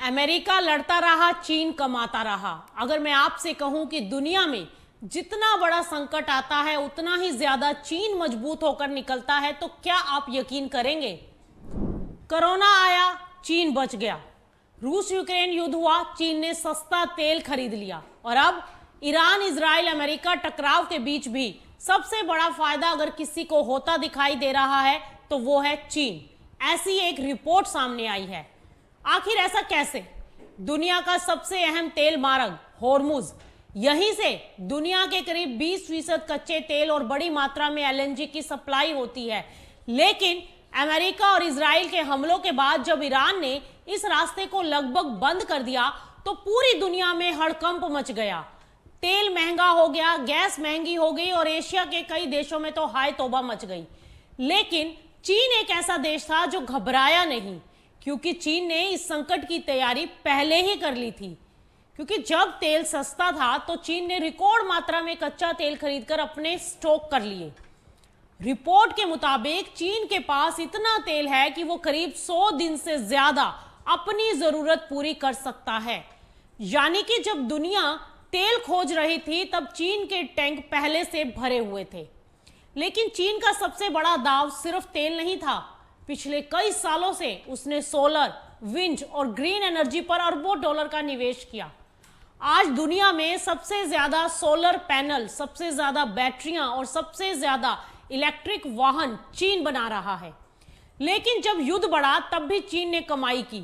America लड़ता रहा, चीन कमाता रहा। अगर मैं आपसे कहूं कि दुनिया में जितना बड़ा संकट आता है उतना ही ज्यादा चीन मजबूत होकर निकलता है, तो क्या आप यकीन करेंगे? कोरोना आया, चीन बच गया। रूस यूक्रेन युद्ध हुआ, चीन ने सस्ता तेल खरीद लिया। और अब ईरान, इजराइल, अमेरिका टकराव के बीच भी सबसे बड़ा फायदा अगर किसी को होता दिखाई दे रहा है तो वो है चीन। ऐसी एक रिपोर्ट सामने आई है। आखिर ऐसा कैसे? दुनिया का सबसे अहम तेल मार्ग होर्मुज, यहीं से दुनिया के करीब 20% कच्चे तेल और बड़ी मात्रा में एलएनजी की सप्लाई होती है। लेकिन अमेरिका और इजराइल के हमलों के बाद जब ईरान ने इस रास्ते को लगभग बंद कर दिया तो पूरी दुनिया में हड़कंप मच गया। तेल महंगा हो गया, गैस महंगी हो गई और एशिया के कई देशों में तो हाय तौबा मच गई। लेकिन चीन एक ऐसा देश था जो घबराया नहीं, क्योंकि चीन ने इस संकट की तैयारी पहले ही कर ली थी। क्योंकि जब तेल सस्ता था तो चीन ने रिकॉर्ड मात्रा में कच्चा तेल खरीदकर अपने स्टॉक कर लिए। रिपोर्ट के मुताबिक चीन के पास इतना तेल है कि वो करीब 100 दिन से ज्यादा अपनी जरूरत पूरी कर सकता है। यानी कि जब दुनिया तेल खोज रही थी तब चीन के टैंक पहले से भरे हुए थे। लेकिन चीन का सबसे बड़ा दाव सिर्फ तेल नहीं था। पिछले कई सालों से उसने सोलर, विंड और ग्रीन एनर्जी पर अरबों डॉलर का निवेश किया। आज दुनिया में सबसे ज्यादा सोलर पैनल, सबसे ज्यादा बैटरियां और सबसे ज्यादा इलेक्ट्रिक वाहन चीन बना रहा है। लेकिन जब युद्ध बढ़ा तब भी चीन ने कमाई की।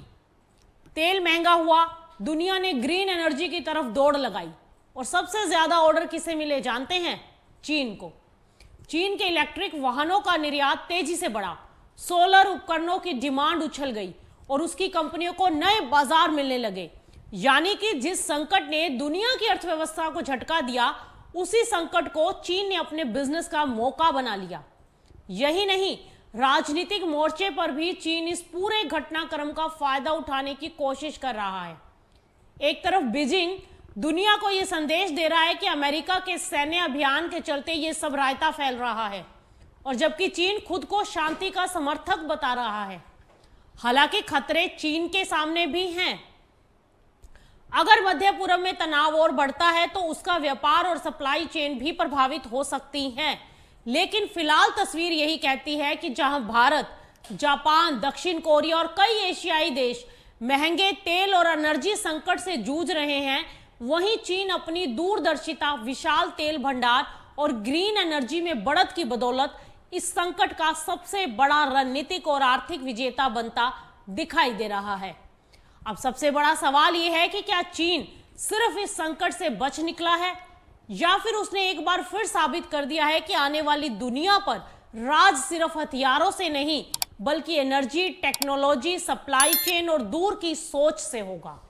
तेल महंगा हुआ, दुनिया ने ग्रीन एनर्जी की तरफ दौड़ लगाई और सबसे ज्यादा ऑर्डर किसे मिले जानते हैं? चीन को। चीन के इलेक्ट्रिक वाहनों का निर्यात तेजी से बढ़ा, सोलर उपकरणों की डिमांड उछल गई और उसकी कंपनियों को नए बाजार मिलने लगे। यानी कि जिस संकट ने दुनिया की अर्थव्यवस्था को झटका दिया, उसी संकट को चीन ने अपने बिजनेस का मौका बना लिया। यही नहीं, राजनीतिक मोर्चे पर भी चीन इस पूरे घटनाक्रम का फायदा उठाने की कोशिश कर रहा है। एक तरफ बीजिंग दुनिया को यह संदेश दे रहा है कि अमेरिका के सैन्य अभियान के चलते यह सब रायता फैल रहा है, और जबकि चीन खुद को शांति का समर्थक बता रहा है। हालांकि खतरे चीन के सामने भी हैं। अगर मध्य पूर्व में तनाव और बढ़ता है तो उसका व्यापार और सप्लाई चेन भी प्रभावित हो सकती हैं। लेकिन फिलहाल तस्वीर यही कहती है कि जहां भारत, जापान, दक्षिण कोरिया और कई एशियाई देश महंगे तेल और एनर्जी संकट से जूझ रहे हैं, वहीं चीन अपनी दूरदर्शिता, विशाल तेल भंडार और ग्रीन एनर्जी में बढ़त की बदौलत इस संकट का सबसे बड़ा रणनीतिक और आर्थिक विजेता बनता दिखाई दे रहा है। अब सबसे बड़ा सवाल यह है कि क्या चीन सिर्फ इस संकट से बच निकला है, या फिर उसने एक बार फिर साबित कर दिया है कि आने वाली दुनिया पर राज सिर्फ हथियारों से नहीं बल्कि एनर्जी, टेक्नोलॉजी, सप्लाई चेन और दूर की सोच से होगा।